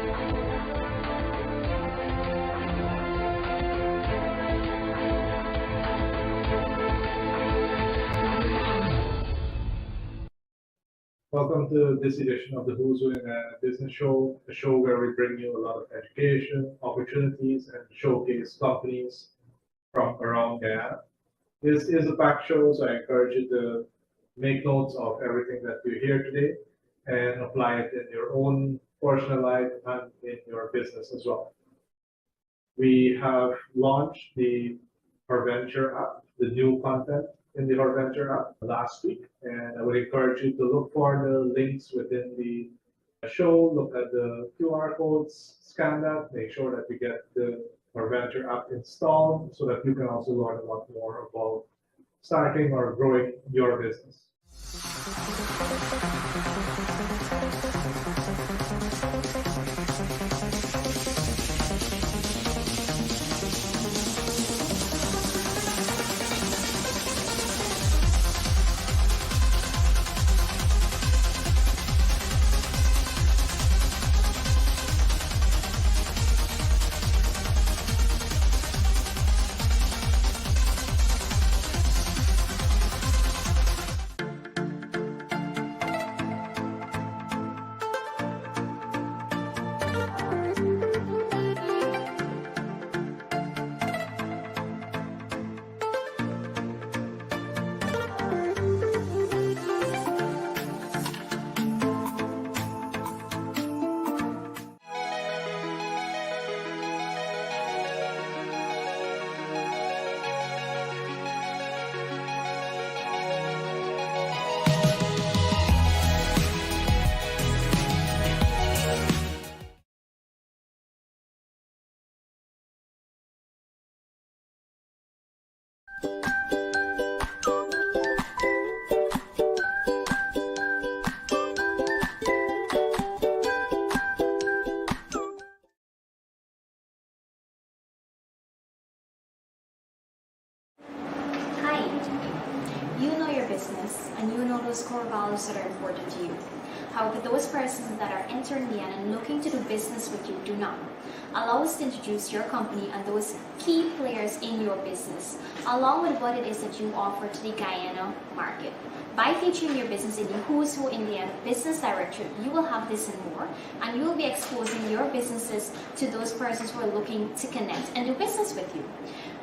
Welcome to this edition of the Who's Who in a Business Show, a show where we bring you a lot of education, opportunities, and showcase companies from around Guyana. This is a packed show, so I encourage you to make notes of everything that you hear today and apply it in your own personal life and in your business as well. We have launched the Horventure app, the new content in the Horventure app last week, and I would encourage you to look for the links within the show, look at the QR codes, scan that, make sure that you get the Horventure app installed so that you can also learn a lot more about starting or growing your business. And you know those core values that are important to you. However, those persons that are entering Guyana and looking to do business with you do not. Allow us to introduce your company and those key players in your business, along with what it is that you offer to the Guyana market. By featuring your business in the Who's Who in Guyana Business Directory, you will have this and more, and you will be exposing your businesses to those persons who are looking to connect and do business with you.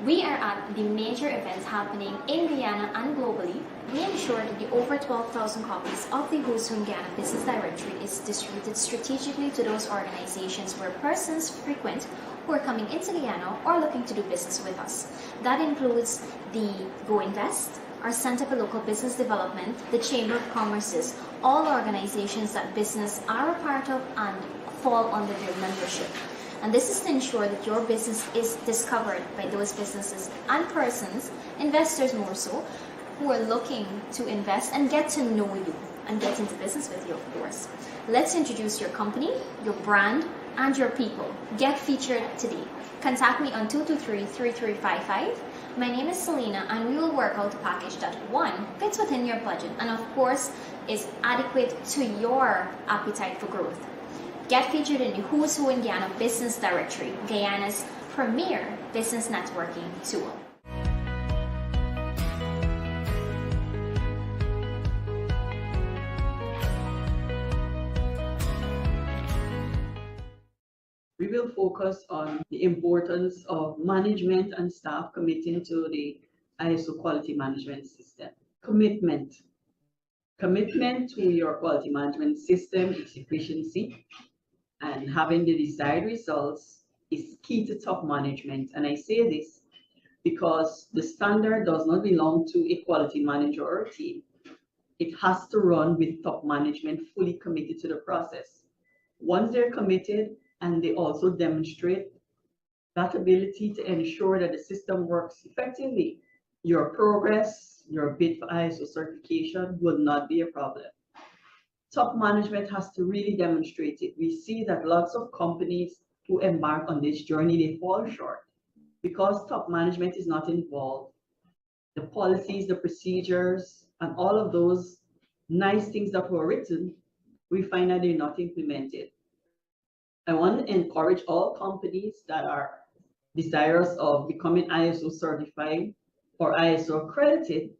We are at the major events happening in Guyana and globally. We ensure that the over 12,000 copies of the Who's Who in Guyana Business Directory is distributed strategically to those organizations where persons frequent who are coming into Guyana or looking to do business with us. That includes the Go Invest, our Center for Local Business Development, the Chamber of Commerce's, all organizations that business are a part of and fall under their membership. And this is to ensure that your business is discovered by those businesses and persons, investors more so, who are looking to invest and get to know you and get into business with you, of course. Let's introduce your company, your brand, and your people. Get featured today. Contact me on 223-3355. My name is Selena, and we will work out a package that, one, fits within your budget and, of course, is adequate to your appetite for growth. Get featured in the Who's Who in Guyana Business Directory, Guyana's premier business networking tool. We will focus on the importance of management and staff committing to the ISO quality management system. Commitment to your quality management system, its efficiency, and having the desired results is key to top management. And I say this because the standard does not belong to a quality manager or a team. It has to run with top management fully committed to the process. Once they're committed and they also demonstrate that ability to ensure that the system works effectively, your progress, your bid for ISO certification will not be a problem. Top management has to really demonstrate it. We see that lots of companies who embark on this journey, they fall short because top management is not involved. The policies, the procedures, and all of those nice things that were written, we find that they're not implemented. I want to encourage all companies that are desirous of becoming ISO certified or ISO accredited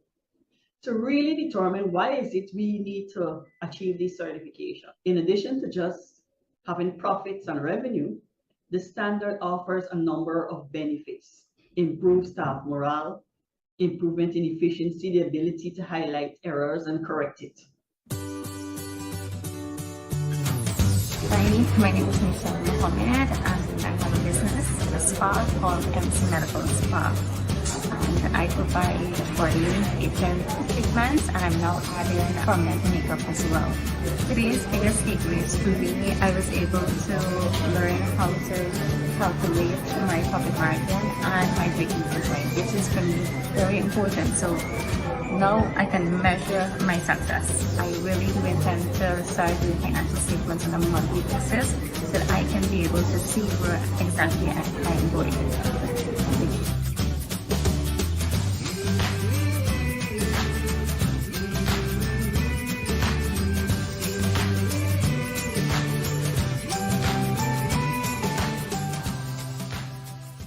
to really determine why is it we need to achieve this certification. In addition to just having profits and revenue, the standard offers a number of benefits: improved staff morale, improvement in efficiency, the ability to highlight errors and correct it. Hi, my name is Michelle Mohammed, and I have a business, a spa called MC Medical Spa. And I provide body, agent treatments, and I'm now adding permanent makeup as well. Today's biggest takeaways for me, I was able to learn how to calculate my profit margin and my break-even point, which is for me very important. So now I can measure my success. I really do intend to start doing financial statements on a monthly basis so that I can be able to see where exactly I am going.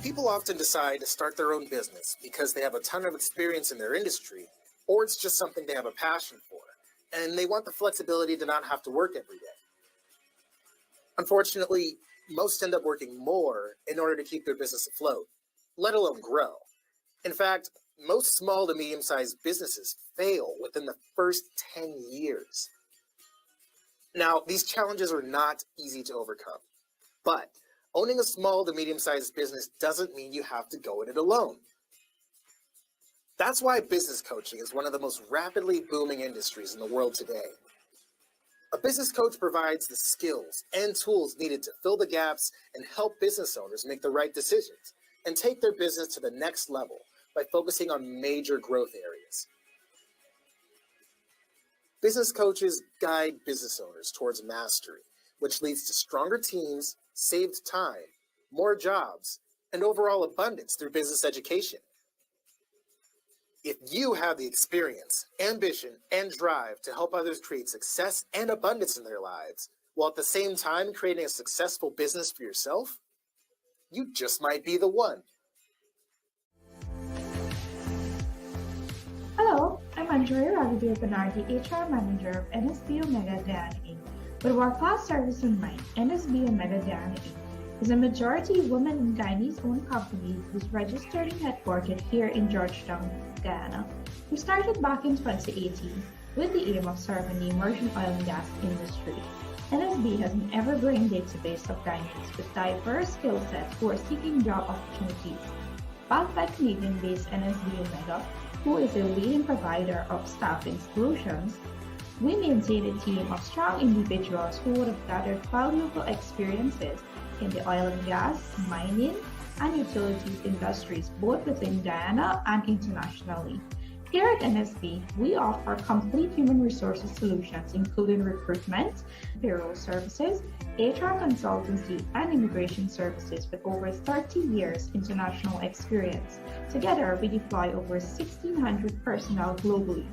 People often decide to start their own business because they have a ton of experience in their industry, or it's just something they have a passion for, and they want the flexibility to not have to work every day. Unfortunately, most end up working more in order to keep their business afloat, let alone grow. In fact, most small to medium-sized businesses fail within the first 10 years. Now, these challenges are not easy to overcome, but owning a small to medium-sized business doesn't mean you have to go at it alone. That's why business coaching is one of the most rapidly booming industries in the world today. A business coach provides the skills and tools needed to fill the gaps and help business owners make the right decisions and take their business to the next level by focusing on major growth areas. Business coaches guide business owners towards mastery, which leads to stronger teams, saved time, more jobs, and overall abundance through business education. If you have the experience, ambition, and drive to help others create success and abundance in their lives, while at the same time creating a successful business for yourself, you just might be the one. Hello, I'm Rodlyn Semple, the HR Manager of NSB Omega Guyana Inc. With world-class service in mind, NSB Omega Guyana Inc. is a majority women Guyanese-owned company who's registered and headquartered here in Georgetown, Guyana. We started back in 2018 with the aim of serving the emerging oil and gas industry. NSB has an ever-growing database of Guyanese with diverse skill sets who are seeking job opportunities. Backed by Canadian-based NSB Omega, who is a leading provider of staffing solutions, we maintain a team of strong individuals who would have gathered valuable experiences in the oil and gas, mining, and utilities industries, both within Guyana and internationally. Here at NSB, we offer complete human resources solutions, including recruitment, payroll services, HR consultancy, and immigration services with over 30 years international experience. Together, we deploy over 1,600 personnel globally.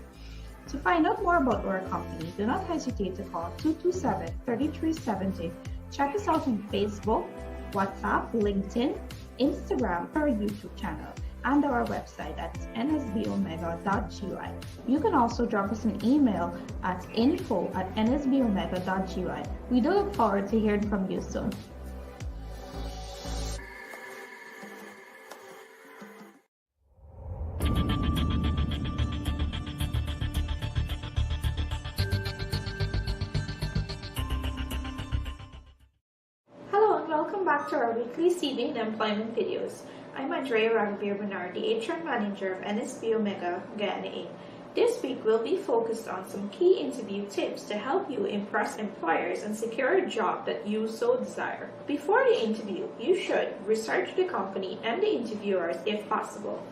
To find out more about our company, do not hesitate to call 227-3370. Check us out on Facebook, WhatsApp, LinkedIn, Instagram, or YouTube channel, and our website at nsbomega.gy. You can also drop us an email at info@nsbomega.gy. We do look forward to hearing from you soon. Welcome back to our weekly CV and employment videos. I'm Rodlyn, the HR Manager of NSB Omega Guyana Inc. This week we'll be focused on some key interview tips to help you impress employers and secure a job that you so desire. Before the interview, you should research the company and the interviewers if possible.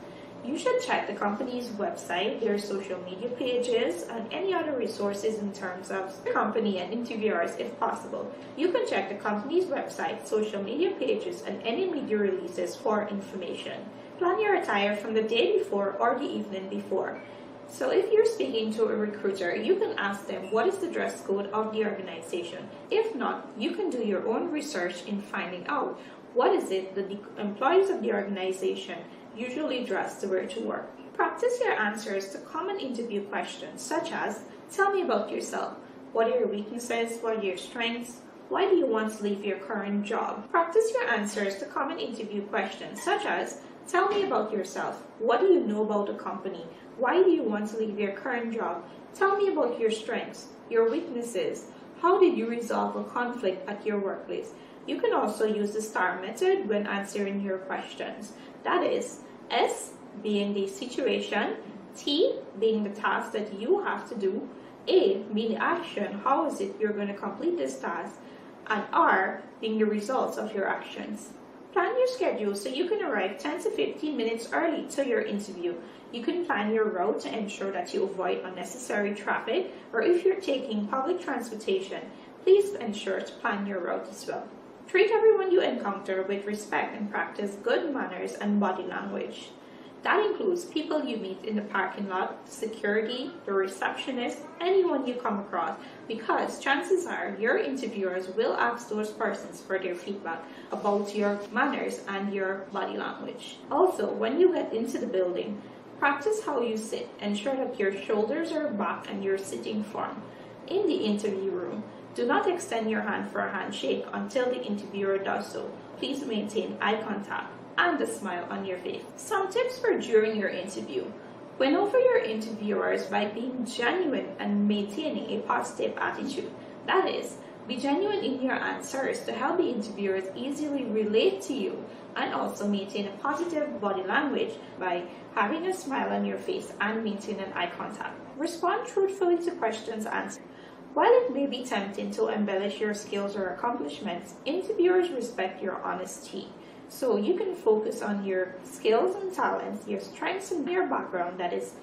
You should check the company's website, their social media pages, and any other resources in terms of the company and interviewers if possible. You can check the company's website, social media pages, and any media releases for information. Plan your attire from the day before or the evening before. So if you're speaking to a recruiter, you can ask them what is the dress code of the organization. If not, you can do your own research in finding out what is it that the employees of the organization usually dress to wear to work. Practice your answers to common interview questions such as, tell me about yourself. What are your weaknesses? What are your strengths? Why do you want to leave your current job? Practice your answers to common interview questions such as, tell me about yourself. What do you know about the company? Why do you want to leave your current job? Tell me about your strengths, your weaknesses. How did you resolve a conflict at your workplace? You can also use the STAR method when answering your questions. That is, S being the situation, T being the task that you have to do, A being the action, how is it you're going to complete this task, and R being the results of your actions. Plan your schedule so you can arrive 10 to 15 minutes early to your interview. You can plan your route to ensure that you avoid unnecessary traffic, or if you're taking public transportation, please ensure to plan your route as well. Treat everyone you encounter with respect and practice good manners and body language. That includes people you meet in the parking lot, security, the receptionist, anyone you come across, because chances are your interviewers will ask those persons for their feedback about your manners and your body language. Also, when you get into the building, practice how you sit. Ensure that your shoulders are back and you're sitting firm. In the interview room, do not extend your hand for a handshake until the interviewer does so. Please maintain eye contact and a smile on your face. Some tips for during your interview. Win over your interviewers by being genuine and maintaining a positive attitude. That is, be genuine in your answers to help the interviewers easily relate to you, and also maintain a positive body language by having a smile on your face and maintaining eye contact. Respond truthfully to questions answered. While it may be tempting to embellish your skills or accomplishments, interviewers respect your honesty. So you can focus on your skills and talents, your strengths and your background that is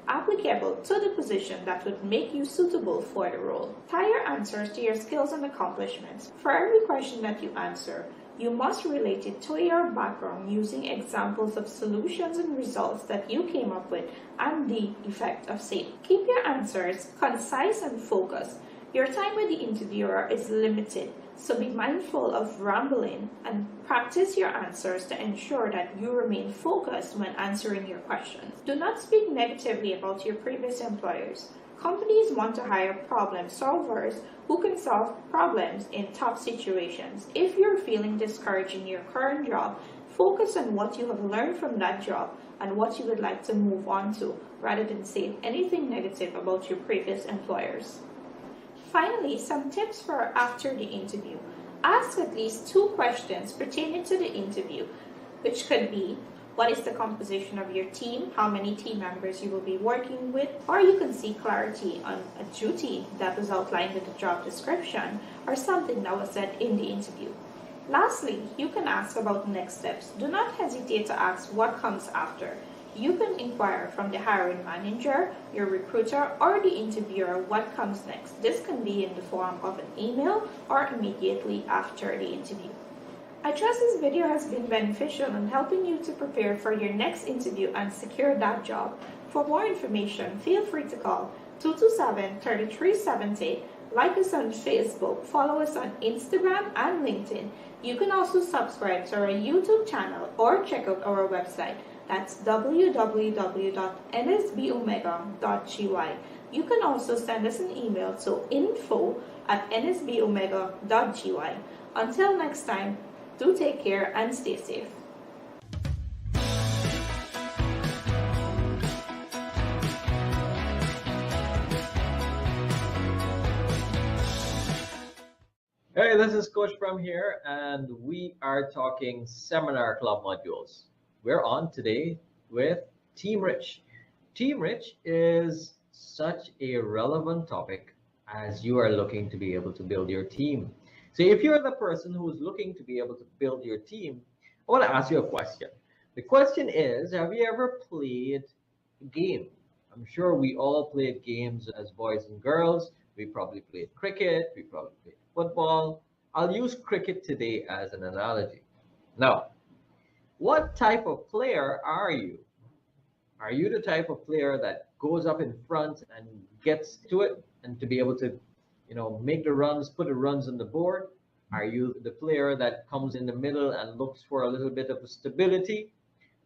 applicable to the position that would make you suitable for the role. Tie your answers to your skills and accomplishments. For every question that you answer, you must relate it to your background using examples of solutions and results that you came up with and the effect of same. Keep your answers concise and focused. Your time with the interviewer is limited, so be mindful of rambling and practice your answers to ensure that you remain focused when answering your questions. Do not speak negatively about your previous employers. Companies want to hire problem solvers who can solve problems in tough situations. If you're feeling discouraged in your current job, focus on what you have learned from that job and what you would like to move on to, rather than say anything negative about your previous employers. Finally, some tips for after the interview. Ask at least 2 questions pertaining to the interview, which could be, what is the composition of your team? How many team members you will be working with? Or you can seek clarity on a duty that was outlined in the job description or something that was said in the interview. Lastly, you can ask about next steps. Do not hesitate to ask what comes after. You can inquire from the hiring manager, your recruiter, or the interviewer what comes next. This can be in the form of an email or immediately after the interview. I trust this video has been beneficial in helping you to prepare for your next interview and secure that job. For more information, feel free to call 227-3370, like us on Facebook, follow us on Instagram and LinkedIn. You can also subscribe to our YouTube channel or check out our website. That's www.nsbomega.gy. You can also send us an email to info@nsbomega.gy. Until next time, do take care and stay safe. Hey, this is Coach from here, and we are talking Seminar Club modules. We're on today with TeamRICH. TeamRICH is such a relevant topic as you are looking to be able to build your team. So if you're the person who's looking to be able to build your team, I want to ask you a question. The question is, have you ever played a game? I'm sure we all played games as boys and girls. We probably played cricket. We probably played football. I'll use cricket today as an analogy. Now, what type of player are you? Are you the type of player that goes up in front and gets to it, and to be able to, make the runs, put the runs on the board? Are you the player that comes in the middle and looks for a little bit of stability?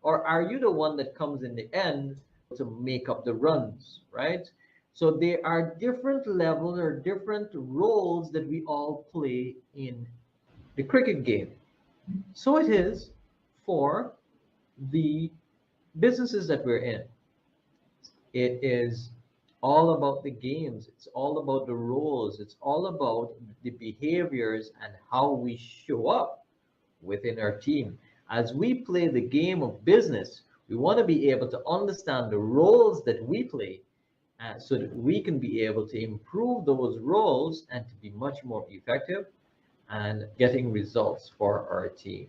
Or are you the one that comes in the end to make up the runs, right? So there are different levels or different roles that we all play in the cricket game. So it is for the businesses that we're in. It is all about the games. It's all about the roles. It's all about the behaviors and how we show up within our team. As we play the game of business, we want to be able to understand the roles that we play, so that we can be able to improve those roles and to be much more effective and getting results for our team.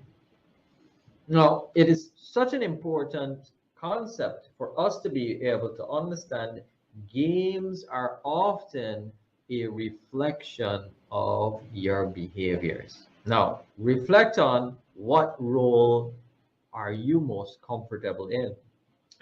Now, it is such an important concept for us to be able to understand. Games are often a reflection of your behaviors. Now, reflect on what role are you most comfortable in?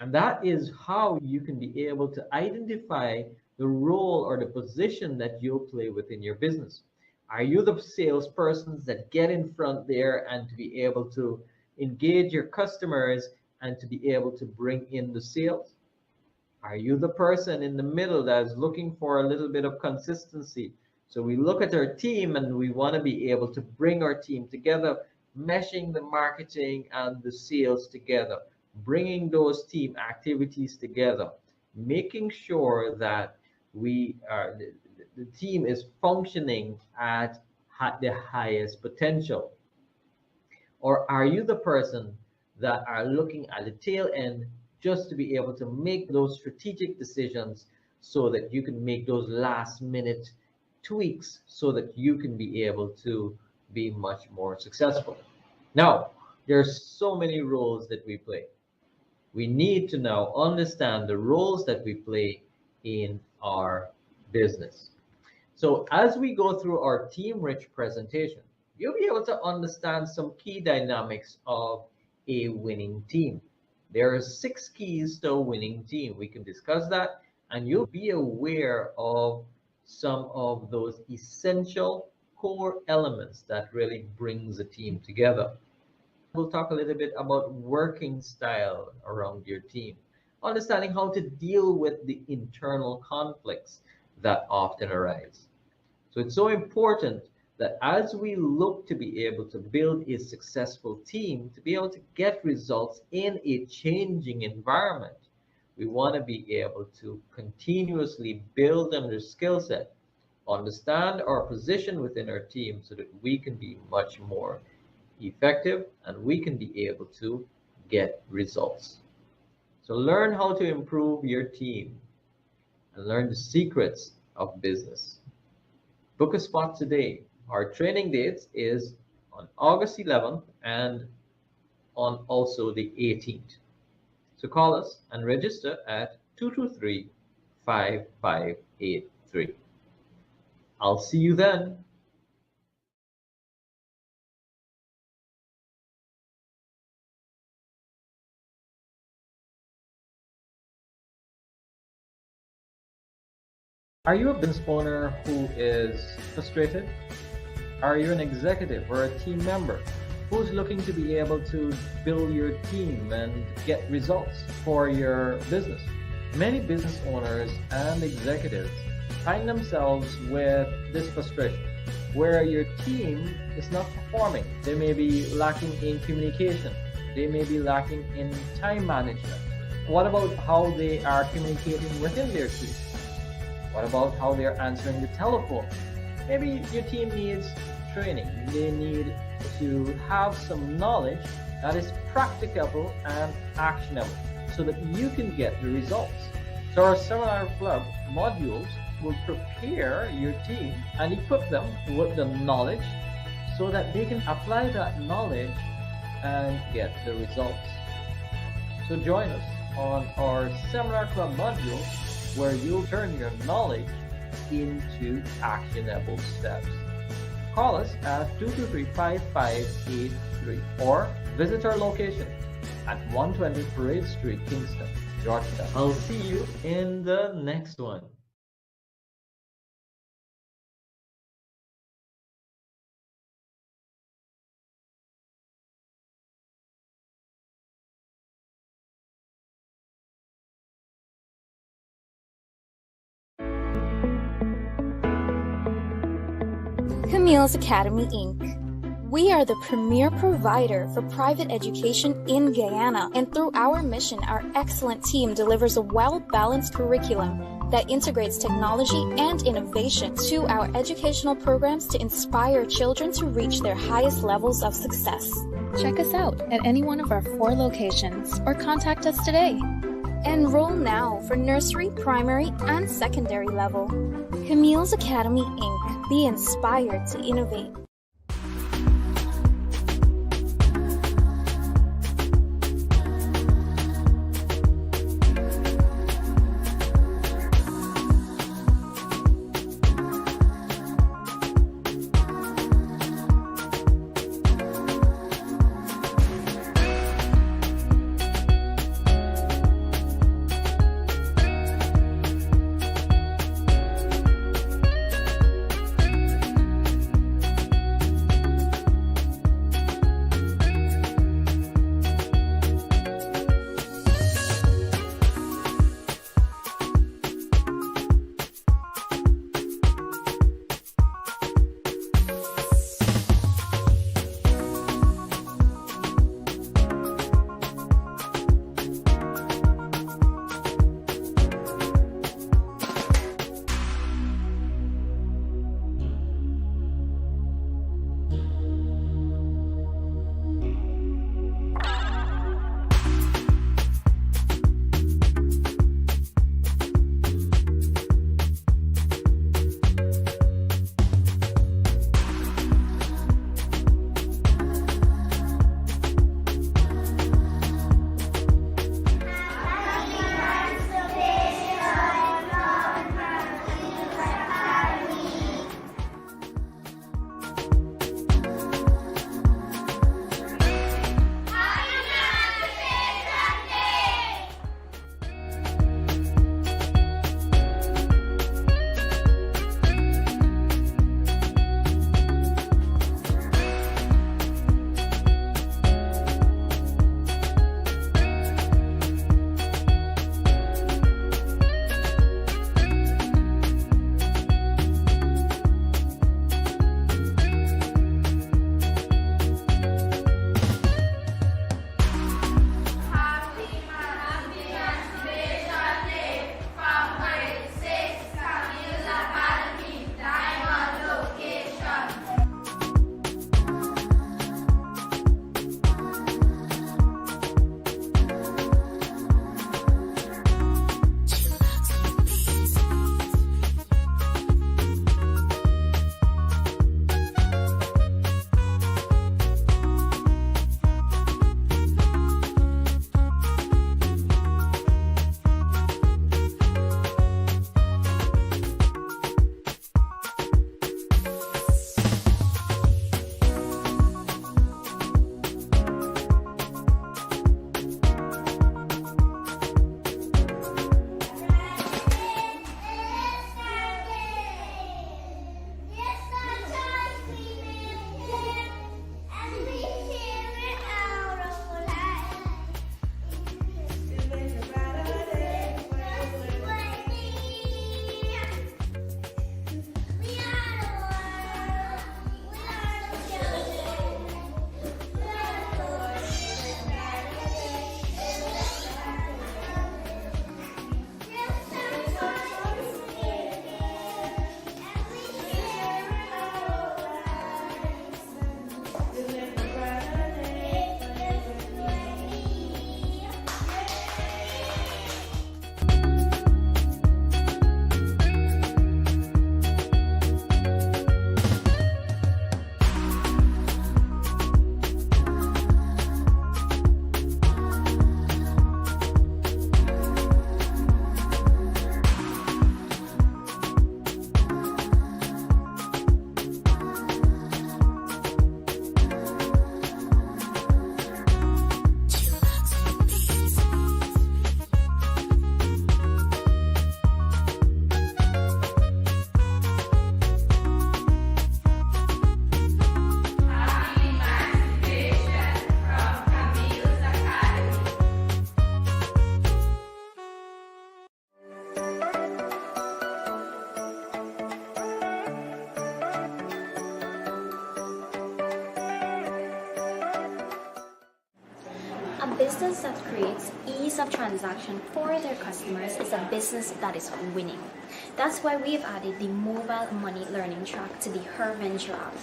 And that is how you can be able to identify the role or the position that you'll play within your business. Are you the salespersons that get in front there and to be able to engage your customers and to be able to bring in the sales? Are you the person in the middle that is looking for a little bit of consistency? So we look at our team and we want to be able to bring our team together, meshing the marketing and the sales together, bringing those team activities together, making sure that we are the team is functioning at the highest potential. Or are you the person that are looking at the tail end just to be able to make those strategic decisions so that you can make those last minute tweaks so that you can be able to be much more successful? Now, there's so many roles that we play. We need to now understand the roles that we play in our business. So as we go through our TeamRICH presentation, you'll be able to understand some key dynamics of a winning team. There are 6 keys to a winning team. We can discuss that, and you'll be aware of some of those essential core elements that really brings a team together. We'll talk a little bit about working style around your team, understanding how to deal with the internal conflicts that often arise. So it's so important that as we look to be able to build a successful team, to be able to get results in a changing environment, we want to be able to continuously build on their skill set, understand our position within our team so that we can be much more effective and we can be able to get results. So learn how to improve your team and learn the secrets of business. Book a spot today. Our training dates is on August 11th and on also the 18th. So call us and register at 223-5583. I'll see you then. Are you a business owner who is frustrated? Are you an executive or a team member who's looking to be able to build your team and get results for your business? Many business owners and executives find themselves with this frustration where your team is not performing. They may be lacking in communication. They may be lacking in time management. What about how they are communicating within their team? What about how they're answering the telephone? Maybe your team needs training. They need to have some knowledge that is practicable and actionable so that you can get the results. So our seminar club modules will prepare your team and equip them with the knowledge so that they can apply that knowledge and get the results. So join us on our seminar club module where you'll turn your knowledge into actionable steps. Call us at 223-5583 or visit our location at 120 Parade Street, Kingston. Georgia. I'll see you in the next one. Camille's Academy Inc. We are the premier provider for private education in Guyana, and through our mission, our excellent team delivers a well-balanced curriculum that integrates technology and innovation to our educational programs to inspire children to reach their highest levels of success. Check us out at any one of our 4 locations or contact us today. Enroll now for nursery, primary, and secondary level. Camille's Academy Inc. Be inspired to innovate. business that creates ease of transaction for their customers is a business that is winning. That's why we've added the mobile money learning track to the Her Venture app.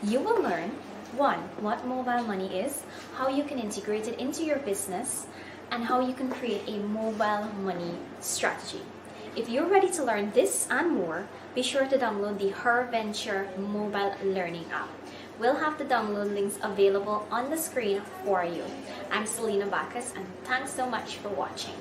You will learn 1. What mobile money is, how you can integrate it into your business, and how you can create a mobile money strategy. If you're ready to learn this and more, be sure to download the Her Venture mobile learning app. We'll have the download links available on the screen for you. I'm Selena Bacchus, and thanks so much for watching.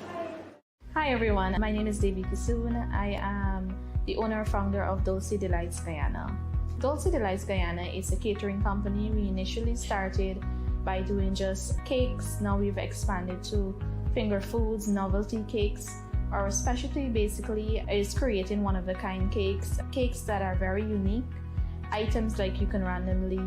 Hi everyone, my name is Devi Kisoon. I am the owner and founder of Dulce Delights Guyana. Dulce Delights Guyana is a catering company. We initially started by doing just cakes. Now we've expanded to finger foods, novelty cakes. Our specialty basically is creating one-of-a-kind cakes that are very unique. Items like you can randomly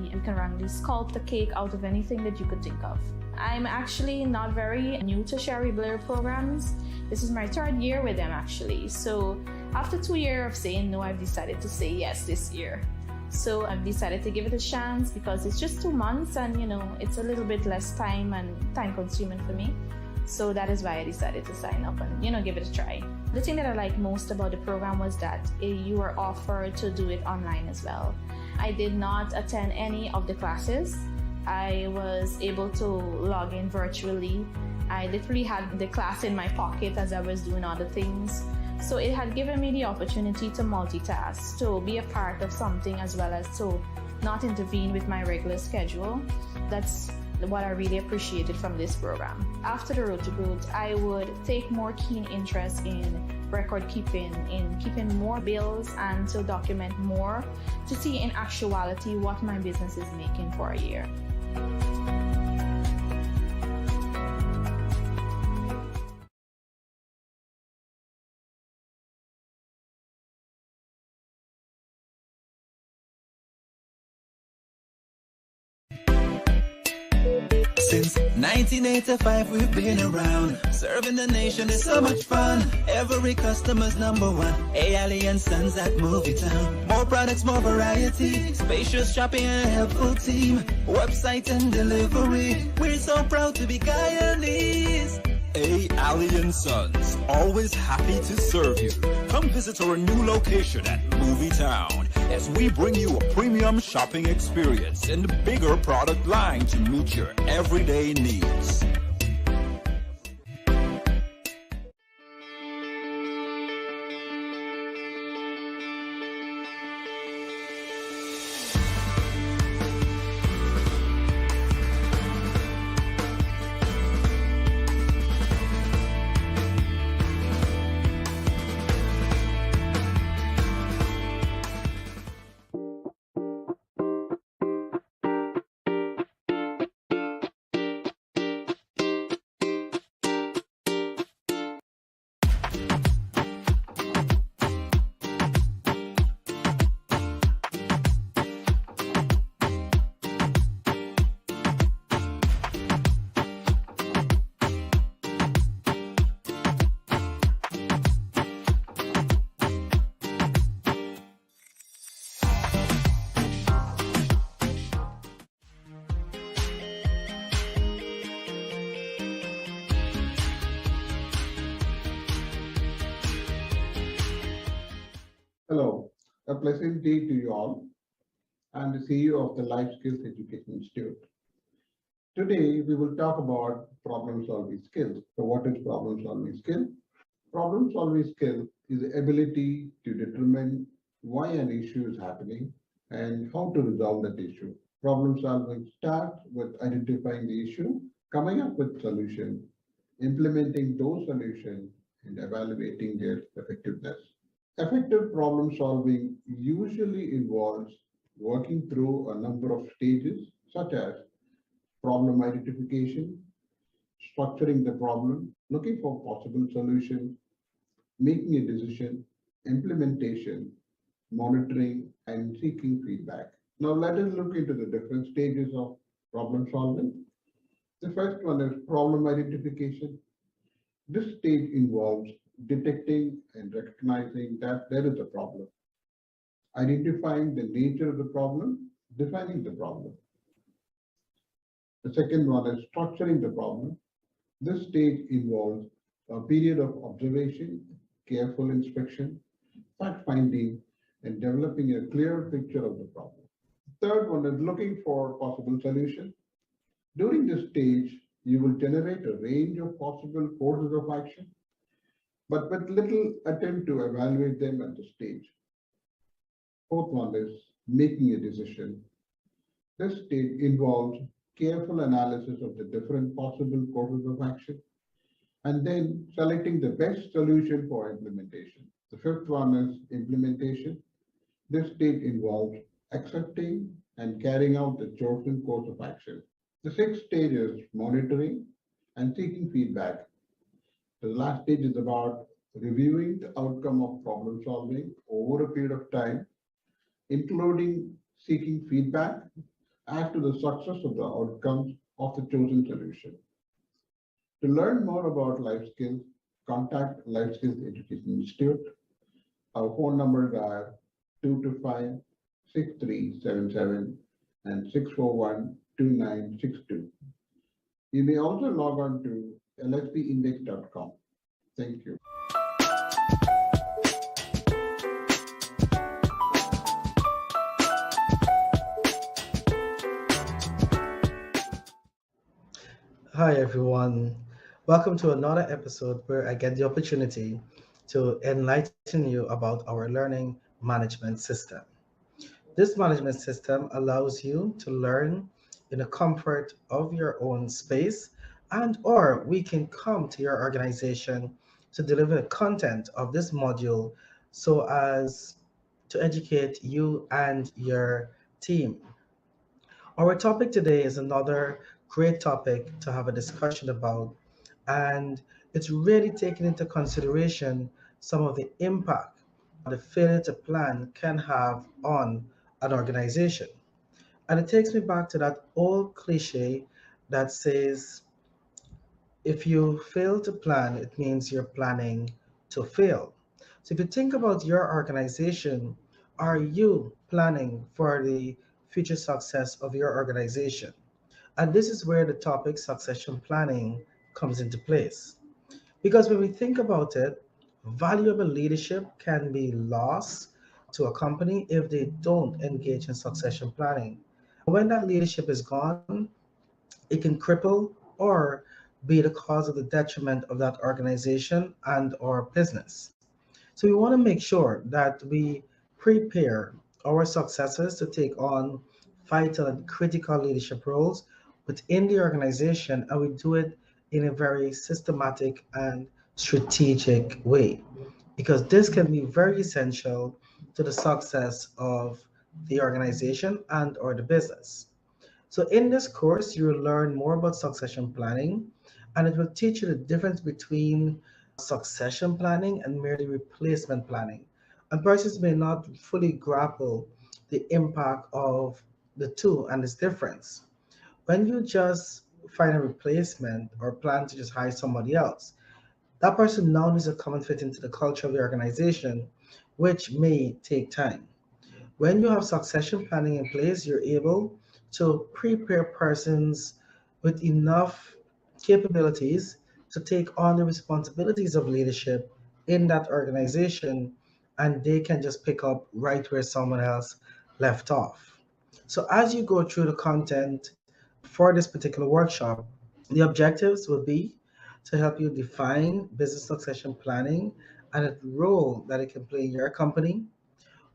sculpt a cake out of anything that you could think of. I'm actually not very new to Sherry Blair programs. This is my 3rd year with them actually. So after 2 years of saying no, I've decided to say yes this year. So I've decided to give it a chance because it's just 2 months and it's a little bit less time and time consuming for me. So that is why I decided to sign up and give it a try. The thing that I liked most about the program was that you were offered to do it online as well. I did not attend any of the classes. I was able to log in virtually. I literally had the class in my pocket as I was doing other things. So it had given me the opportunity to multitask, to be a part of something as well as to not intervene with my regular schedule. That's what I really appreciated from this program. After the Road to Growth, I would take more keen interest in record keeping, in keeping more bills and to document more to see in actuality what my business is making for a year. Since 1985 we've been around. Serving the nation is so much fun. Every customer's #1. A. Sons at Movie Town. More products, more variety. Spacious shopping and a helpful team. Website and delivery. We're so proud to be Guyanese. A. Sons, always happy to serve you. Come visit our new location at Movie Town as we bring you a premium shopping experience and a bigger product line to meet your everyday needs. Hello, a pleasant day to you all. I'm the CEO of the Life Skills Education Institute. Today, we will talk about problem-solving skills. So what is problem-solving skill? Problem-solving skill is the ability to determine why an issue is happening and how to resolve that issue. Problem-solving starts with identifying the issue, coming up with solutions, implementing those solutions, and evaluating their effectiveness. Effective problem solving usually involves working through a number of stages, such as problem identification, structuring the problem, looking for possible solutions, making a decision, implementation, monitoring, and seeking feedback. Now let us look into the different stages of problem solving. The first one is problem identification. This stage involves detecting and recognizing that there is a problem, identifying the nature of the problem, defining the problem. The second one is structuring the problem. This stage involves a period of observation, careful inspection, fact-finding, and developing a clear picture of the problem. Third one is looking for possible solutions. During this stage, you will generate a range of possible courses of action, but with little attempt to evaluate them at the stage. Fourth one is making a decision. This stage involves careful analysis of the different possible courses of action and then selecting the best solution for implementation. The fifth one is implementation. This stage involves accepting and carrying out the chosen course of action. The sixth stage is monitoring and seeking feedback. The last stage is about reviewing the outcome of problem solving over a period of time, including seeking feedback as to the success of the outcomes of the chosen solution. To learn more about life skills, contact Life Skills Education Institute. Our phone numbers are 225-6377 and 641-2962. You may also log on to lspindex.com. Thank you. Hi everyone, welcome to another episode where I get the opportunity to enlighten you about our learning management system. This management system allows you to learn in the comfort of your own space, and or we can come to your organization to deliver the content of this module so as to educate you and your team. Our topic today is another great topic to have a discussion about, and it's really taking into consideration some of the impact the failure to plan can have on an organization. And it takes me back to that old cliche that says, if you fail to plan, it means you're planning to fail. So if you think about your organization, are you planning for the future success of your organization? And this is where the topic succession planning comes into place. Because when we think about it, valuable leadership can be lost to a company if they don't engage in succession planning. When that leadership is gone, it can cripple or be the cause of the detriment of that organization and or business. So we want to make sure that we prepare our successors to take on vital and critical leadership roles within the organization, and we do it in a very systematic and strategic way, because this can be very essential to the success of the organization and or the business. So in this course, you will learn more about succession planning, and it will teach you the difference between succession planning and merely replacement planning. And persons may not fully grapple the impact of the two and its difference. When you just find a replacement or plan to just hire somebody else, that person now needs to come and fit into the culture of the organization, which may take time. When you have succession planning in place, you're able to prepare persons with enough capabilities to take on the responsibilities of leadership in that organization, and they can just pick up right where someone else left off. So as you go through the content for this particular workshop, the objectives will be to help you define business succession planning and the role that it can play in your company.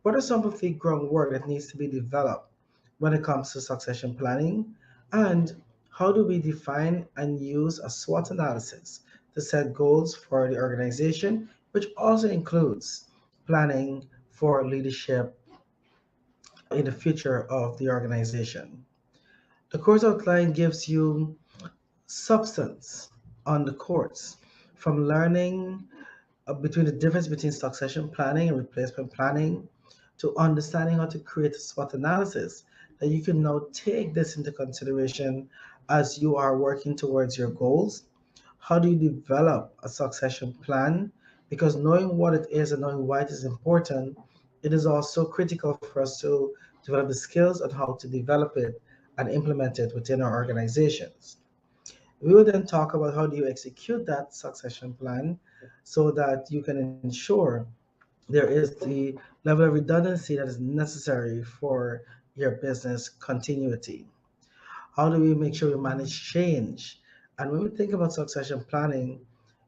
What are some of the groundwork that needs to be developed when it comes to succession planning? And how do we define and use a SWOT analysis to set goals for the organization, which also includes planning for leadership in the future of the organization? The course outline gives you substance on the course, from learning between the difference between succession planning and replacement planning, to understanding how to create a SWOT analysis that you can now take this into consideration as you are working towards your goals. How do you develop a succession plan? Because knowing what it is and knowing why it is important, it is also critical for us to develop the skills on how to develop it and implement it within our organizations. We will then talk about how do you execute that succession plan so that you can ensure there is the level of redundancy that is necessary for your business continuity. How do we make sure we manage change? And when we think about succession planning,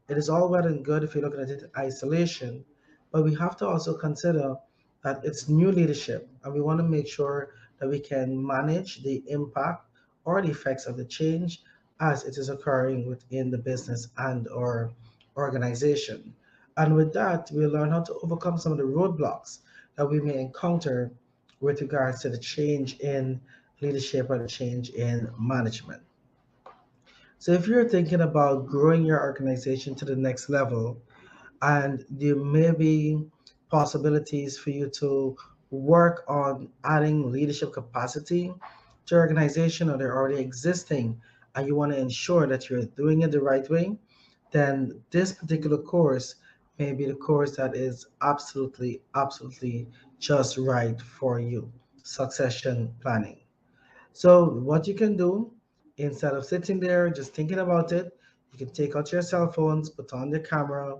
it is all well and good if you're looking at it in isolation, but we have to also consider that it's new leadership, and we want to make sure that we can manage the impact or the effects of the change as it is occurring within the business and or organization. And with that, we'll learn how to overcome some of the roadblocks that we may encounter with regards to the change in leadership or the change in management. So if you're thinking about growing your organization to the next level, and there may be possibilities for you to work on adding leadership capacity to your organization, or they're already existing, and you want to ensure that you're doing it the right way, then this particular course may be the course that is absolutely just right for you. Succession planning. So what you can do, instead of sitting there just thinking about it, you can take out your cell phones, put on the camera,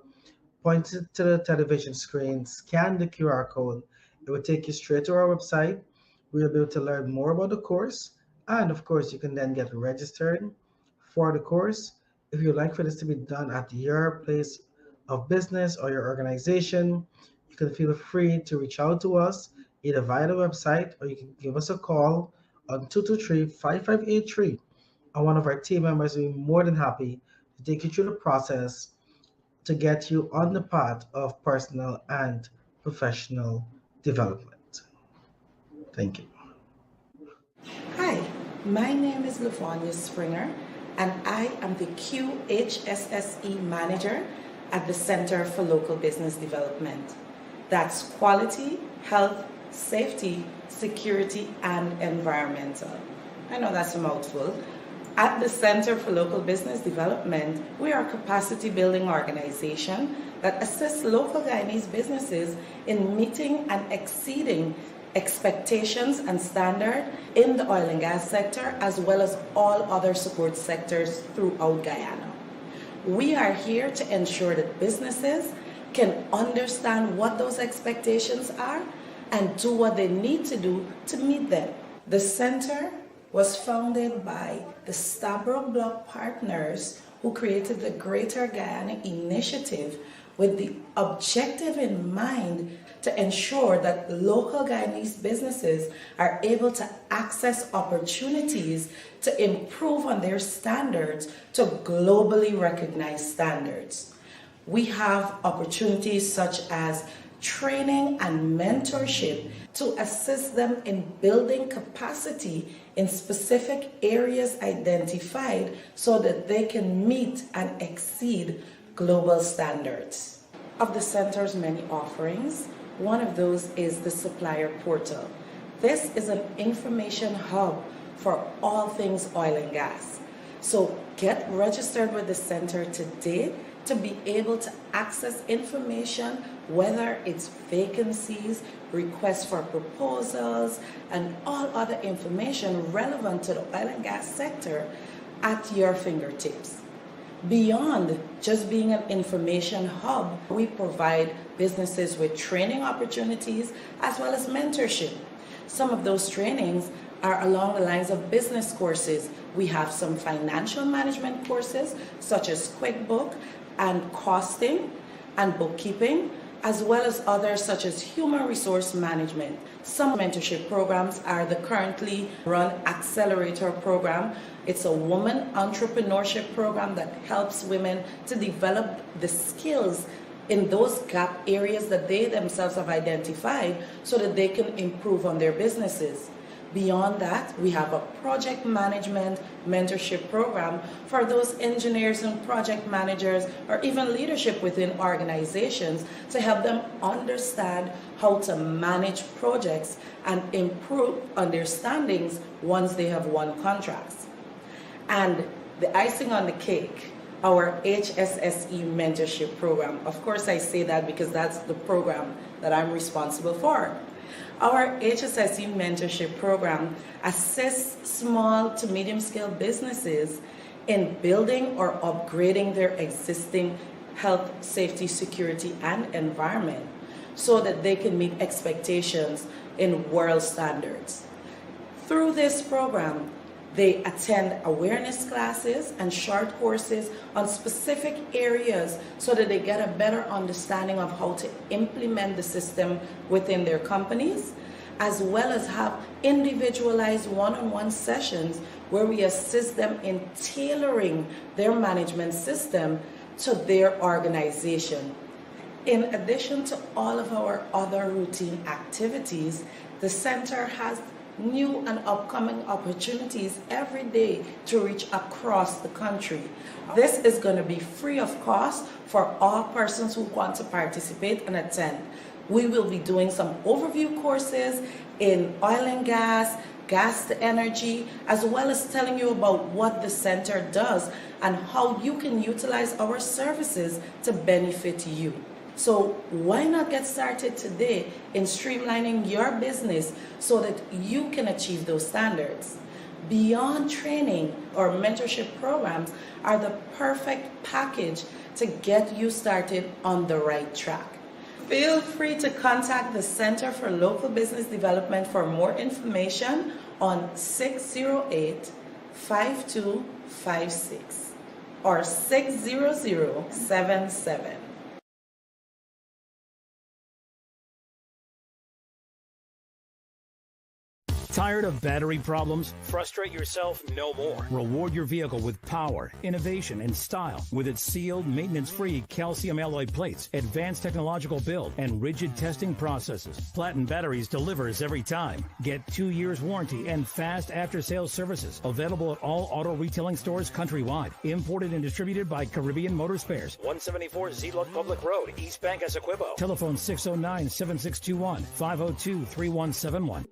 point it to the television screen, scan the QR code. It will take you straight to our website. We'll be able to learn more about the course. And of course, you can then get registered for the course. If you'd like for this to be done at your place of business or your organization, you can feel free to reach out to us either via the website, or you can give us a call on 223-5583. And one of our team members will be more than happy to take you through the process to get you on the path of personal and professional development. Thank you. Hi, my name is Lavonia Springer, and I am the QHSSE Manager at the Center for Local Business Development. That's quality, health, safety, security, and environmental. I know that's a mouthful. At the Center for Local Business Development, we are a capacity building organization that assists local Guyanese businesses in meeting and exceeding expectations and standards in the oil and gas sector, as well as all other support sectors throughout Guyana. We are here to ensure that businesses can understand what those expectations are and do what they need to do to meet them. The center was founded by the Stabroek Block partners who created the Greater Guyana Initiative with the objective in mind to ensure that local Guyanese businesses are able to access opportunities to improve on their standards to globally recognized standards. We have opportunities such as training and mentorship to assist them in building capacity in specific areas identified so that they can meet and exceed global standards. Of the center's many offerings, one of those is the supplier portal. This is an information hub for all things oil and gas. So get registered with the center today to be able to access information, whether it's vacancies, requests for proposals, and all other information relevant to the oil and gas sector at your fingertips. Beyond just being an information hub, we provide businesses with training opportunities as well as mentorship. Some of those trainings are along the lines of business courses. We have some financial management courses such as QuickBook and costing and bookkeeping, as well as others such as human resource management. Some mentorship programs are the currently run Accelerator program. It's a woman entrepreneurship program that helps women to develop the skills in those gap areas that they themselves have identified so that they can improve on their businesses. Beyond that, we have a project management mentorship program for those engineers and project managers or even leadership within organizations to help them understand how to manage projects and improve understandings once they have won contracts. And the icing on the cake, our HSSE mentorship program. Of course, I say that because that's the program that I'm responsible for. Our HSSE mentorship program assists small to medium scale businesses in building or upgrading their existing health, safety, security, and environment so that they can meet expectations in world standards. Through this program, they attend awareness classes and short courses on specific areas so that they get a better understanding of how to implement the system within their companies, as well as have individualized one-on-one sessions where we assist them in tailoring their management system to their organization. In addition to all of our other routine activities, the center has new and upcoming opportunities every day to reach across the country. This is going to be free of cost for all persons who want to participate and attend. We will be doing some overview courses in oil and gas, gas to energy, as well as telling you about what the center does and how you can utilize our services to benefit you. So why not get started today in streamlining your business so that you can achieve those standards? Beyond training or mentorship programs are the perfect package to get you started on the right track. Feel free to contact the Center for Local Business Development for more information on 608-5256 or 60077. Tired of battery problems? Frustrate yourself no more. Reward your vehicle with power, innovation, and style with its sealed, maintenance-free calcium alloy plates, advanced technological build, and rigid testing processes. Platinum Batteries delivers every time. Get 2 years warranty and fast after-sales services. Available at all auto retailing stores countrywide. Imported and distributed by Caribbean Motor Spares. 174 Zeeluck Public Road, East Bank, Essequibo. Telephone 609-7621, 502-3171.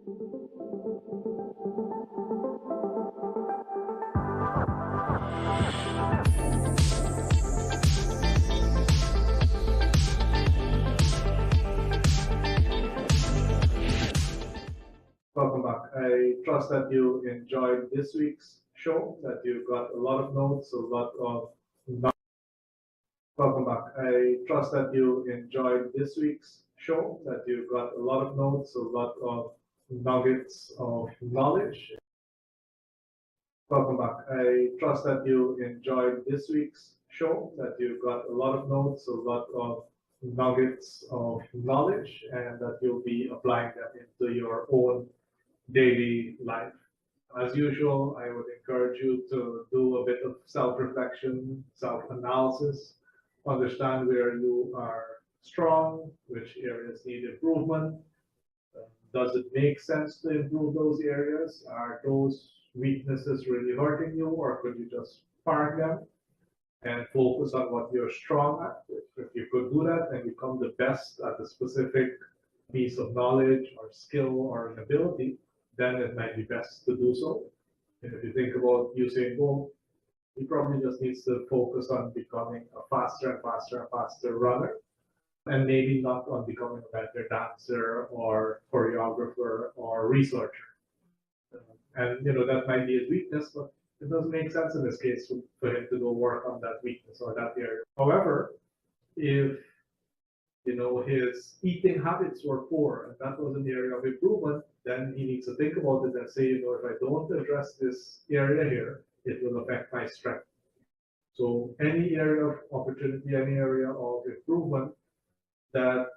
Welcome back. I trust that you enjoyed this week's show, that you got a lot of notes, a lot of... Welcome back. I trust that you enjoyed this week's show, that you got a lot of notes, a lot of nuggets of knowledge. Welcome back. I trust that you enjoyed this week's show, that you got a lot of notes, a lot of nuggets of knowledge, and that you'll be applying that into your own daily life. As usual, I would encourage you to do a bit of self-reflection, self-analysis, understand where you are strong, which areas need improvement. Does it make sense to improve those areas? Are those weaknesses really hurting you, or could you just park them and focus on what you're strong at? If you could do that and become the best at a specific piece of knowledge or skill or an ability, then it might be best to do so. And if you think about Usain Bolt, he probably just needs to focus on becoming a faster and faster and faster runner, and maybe not on becoming a better dancer or choreographer or researcher. And that might be his weakness, but it doesn't make sense in this case for him to go work on that weakness or that area. However, if his eating habits were poor and that was an area of improvement, then he needs to think about it and say, if I don't address this area here, it will affect my strength. So any area of opportunity, any area of improvement that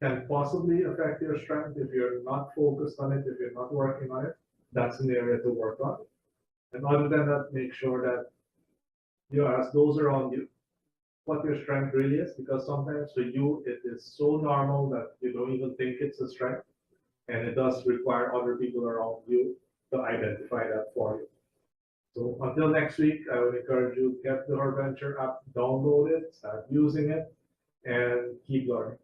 can possibly affect your strength, if you're not focused on it, if you're not working on it, that's an area to work on. And other than that, make sure that you ask those around you what your strength really is, because sometimes for you, it is so normal that you don't even think it's a strength. And it does require other people around you to identify that for you. So until next week, I would encourage you to get the HerVenture app, download it, start using it, and keep learning.